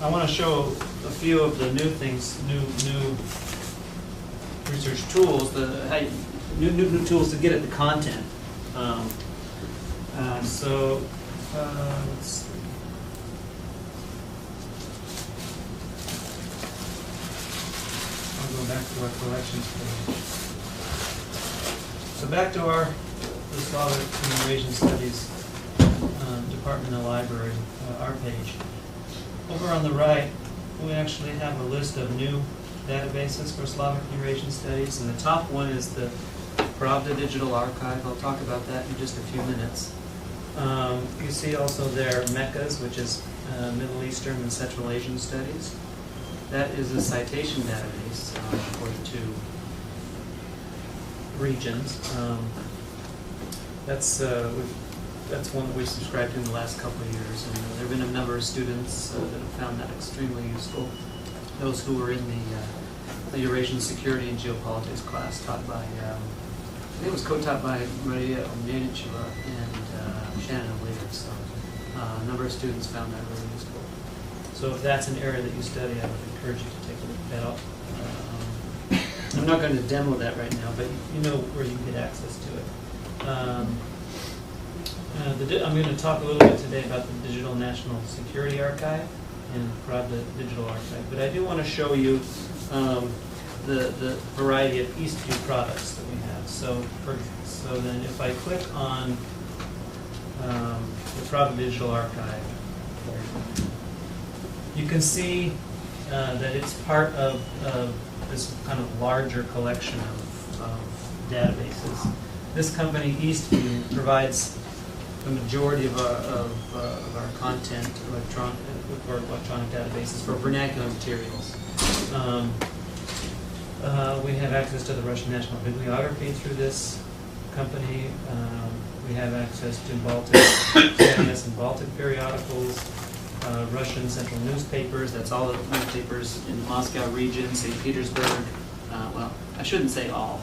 I want to show a few of the new things, new research tools, new tools to get at the content. Let's see. I'll go back to our collections page. So back to the Slavic and Eurasian Studies Department of the Library, our page. Over on the right, we actually have a list of new databases for Slavic and Eurasian Studies, and the top one is the Pravda Digital Archive. I'll talk about that in just a few minutes. You see also there MECAs, which is Middle Eastern and Central Asian Studies. That is a citation database for the two regions. That's one that we subscribed to in the last couple of years, and there have been a number of students that have found that extremely useful. Those who were in the Eurasian Security and Geopolitics class taught by, I think it was co-taught by Maria Omnianicheva and Shannon O'Leary. So a number of students found that really useful. So if that's an area that you study, I would encourage you to take a look at that up. I'm not going to demo that right now, but you know where you can get access to it. I'm going to talk a little bit today about the Digital National Security Archive and Pravda Digital Archive, but I do want to show you the variety of Eastview products that we have. So then if I click on the Pravda Digital Archive, you can see that it's part of this kind of larger collection of databases. This company, Eastview, provides the majority of our content, electronic databases for vernacular materials. We have access to the Russian National Bibliography through this company. We have access to Baltic CIS and Baltic periodicals, Russian central newspapers. That's all the newspapers in the Moscow region, St. Petersburg. Well, I shouldn't say all.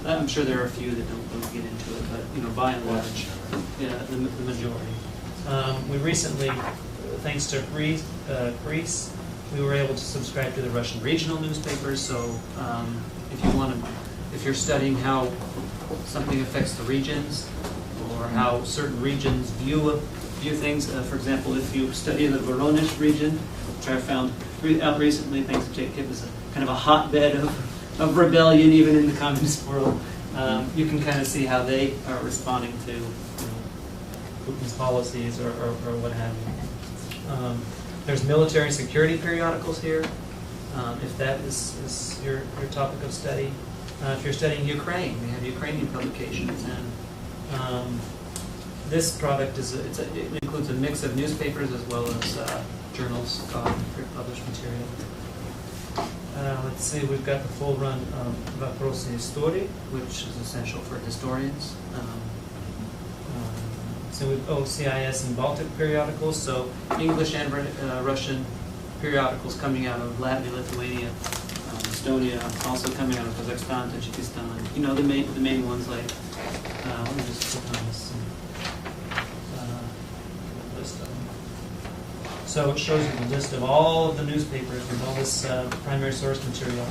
I'm sure there are a few that don't get into it, but by and large, yeah, the majority. We recently, thanks to Greece, we were able to subscribe to the Russian regional newspapers. So if you're studying how something affects the regions, or how certain regions view things, for example, if you study the Voronezh region, which I found out recently, thanks to Jake Kipp, is kind of a hotbed of rebellion, even in the communist world. You can kind of see how they are responding to Putin's policies or what have you. There's military security periodicals here, if that is your topic of study. If you're studying Ukraine, we have Ukrainian publications, and this product it includes a mix of newspapers as well as journals, published material. Let's see, we've got the full run of Vопросы Истории, which is essential for historians. So we've CIS and Baltic periodicals, so English and Russian periodicals coming out of Latvia, Lithuania, Estonia, also coming out of Kazakhstan, Tajikistan. The main ones like, let me just click on this list of them. So it shows you the list of all of the newspapers with all this primary source material.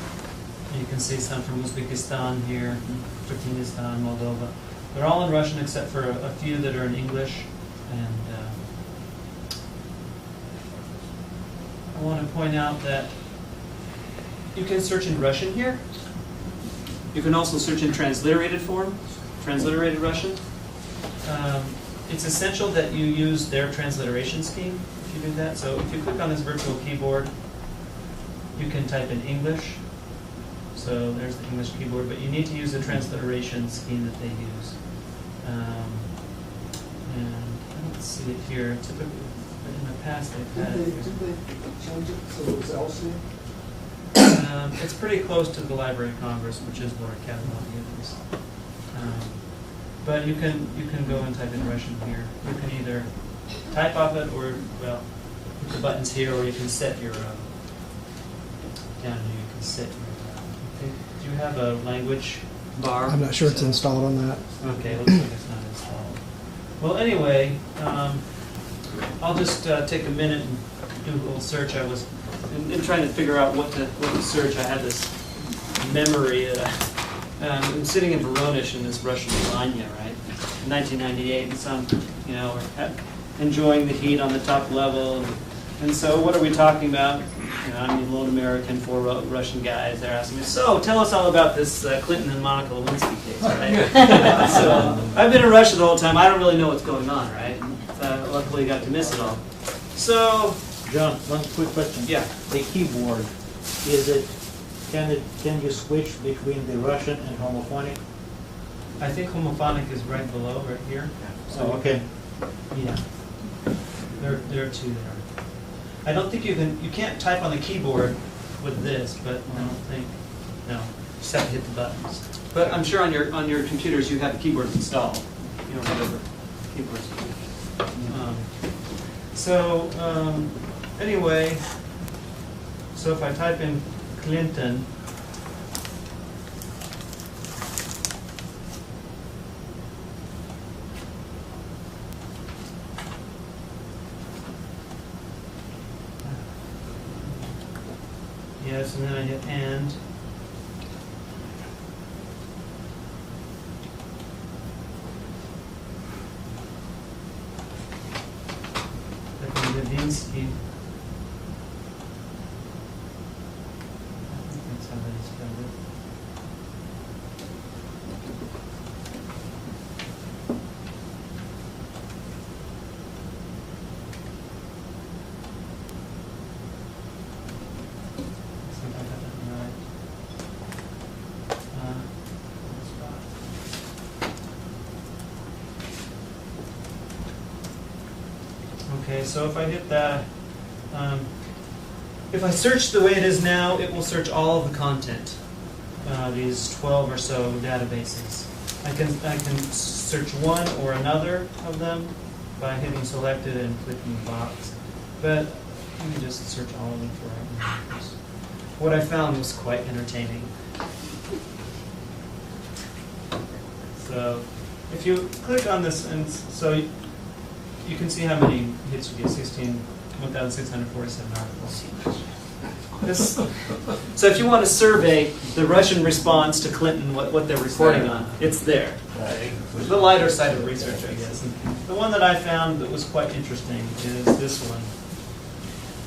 You can see some from Uzbekistan here, Turkmenistan, Moldova. They're all in Russian except for a few that are in English. And I want to point out that you can search in Russian here. You can also search in transliterated form, transliterated Russian. It's essential that you use their transliteration scheme if you do that. So if you click on this virtual keyboard, you can type in English. So there's the English keyboard, but you need to use the transliteration scheme that they use. And I don't see it here. Typically, in the past they've had it. Did they change it so it was LC? It's pretty close to the Library of Congress, which is where a catalog is. But you can go and type in Russian here. You can either type off it, or put the buttons here, or you can set your down here. You can set your. Do you have a language bar? I'm not sure it's installed on that. Okay, looks like it's not installed. Well, anyway, I'll just take a minute and do a little search, I was in trying to figure out what to search. I had this memory. I'm sitting in Voronezh in this Russian Alanya, right, in 1998, and so I'm, enjoying the heat on the top level. And so what are we talking about? I'm a lone American, 4 Russian guys. They're asking me, so tell us all about this Clinton and Monica Lewinsky case, right? So I've been in Russia the whole time. I don't really know what's going on, right? Luckily got to miss it all. So, John, one quick question. Yeah. The keyboard, can you switch between the Russian and homophonic? I think homophonic is right below, right here. So Okay. yeah, there are 2 there. I don't think you can't type on the keyboard with this, but I don't think, no, just have to hit the buttons. But I'm sure on your computers you have the keyboards installed, whatever keyboards you use. Anyway, so if I type in Clinton, yes, and then I hit and. Lewinsky. I think that's how they spelled it. See if I got that right. Okay, so if I hit that, if I search the way it is now, it will search all of the content, these 12 or so databases. I can search one or another of them by hitting selected and clicking the box, but you can just search all of them for right now. What I found was quite entertaining. So if you click on this, and so you can see how many hits you get, 1,647 articles. So if you want to survey the Russian response to Clinton, what they're reporting on, it's there. The lighter side of research, I guess. And the one that I found that was quite interesting is this one.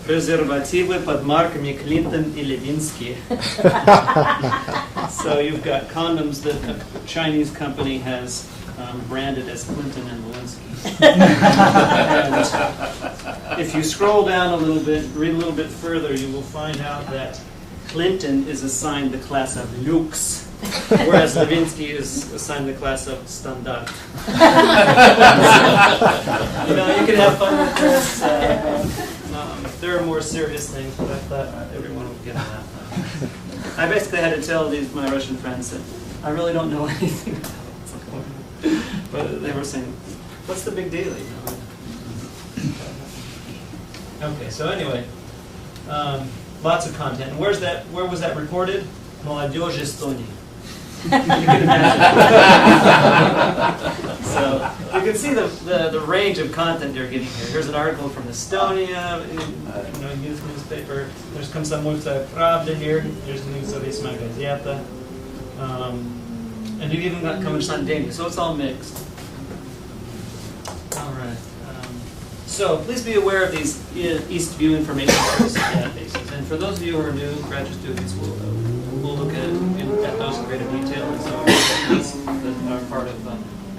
Презервативы под марками Clinton и Lewinsky. So you've got condoms that a Chinese company has branded as Clinton and Lewinsky. And if you scroll down a little bit, read a little bit further, you will find out that Clinton is assigned the class of Lux, whereas Lewinsky is assigned the class of Standard. You can have fun with this. There are more serious things, but I thought everyone would get that. I basically had to tell my Russian friends that I really don't know anything about it. But they were saying, what's the big deal? Okay, so anyway, lots of content. Where was that recorded? Молодежь Эстонии. You can imagine. So you can see the range of content you're getting here. Here's an article from Estonia, news newspaper. There's Комсомольская правда here. There's Независимая газета. And you've even got Коммерсант День, so it's all mixed. All right. So please be aware of these Eastview information services databases. And for those of you who are new, graduate students, we'll look at those in greater detail and some of the techniques that are part of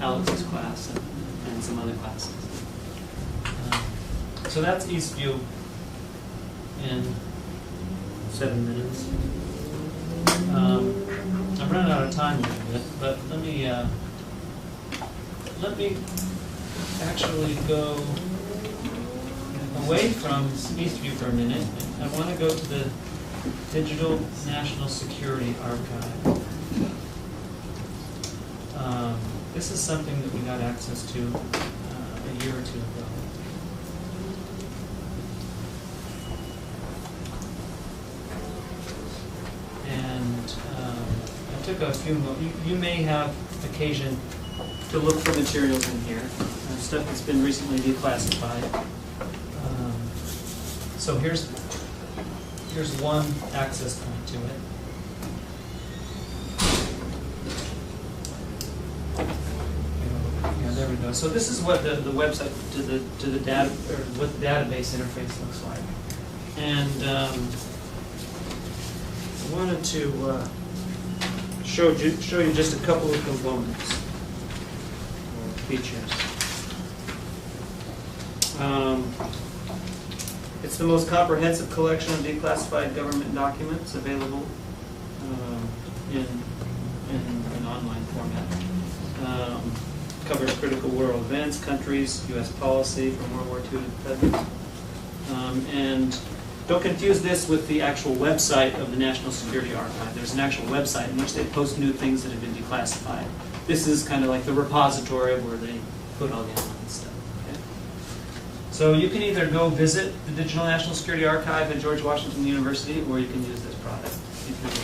Alex's class and some other classes. So that's Eastview in 7 minutes. I'm running out of time a little bit, but let me actually go away from Eastview for a minute. I want to go to the Digital National Security Archive. This is something that we got access to a year or two ago. And I took a few, you may have occasion to look for materials in here, stuff that's been recently declassified. So here's one access point to it. Yeah, there we go. So this is what the website to the data, or what the database interface looks like. And I wanted to show you just a couple of components or features. It's the most comprehensive collection of declassified government documents available in online format. Covers critical world events, countries, U.S. policy from World War II to present. And don't confuse this with the actual website of the National Security Archive. There's an actual website in which they post new things that have been declassified. This is kind of like the repository where they put all the online stuff. Okay? So you can either go visit the Digital National Security Archive at George Washington University, or you can use this product if you're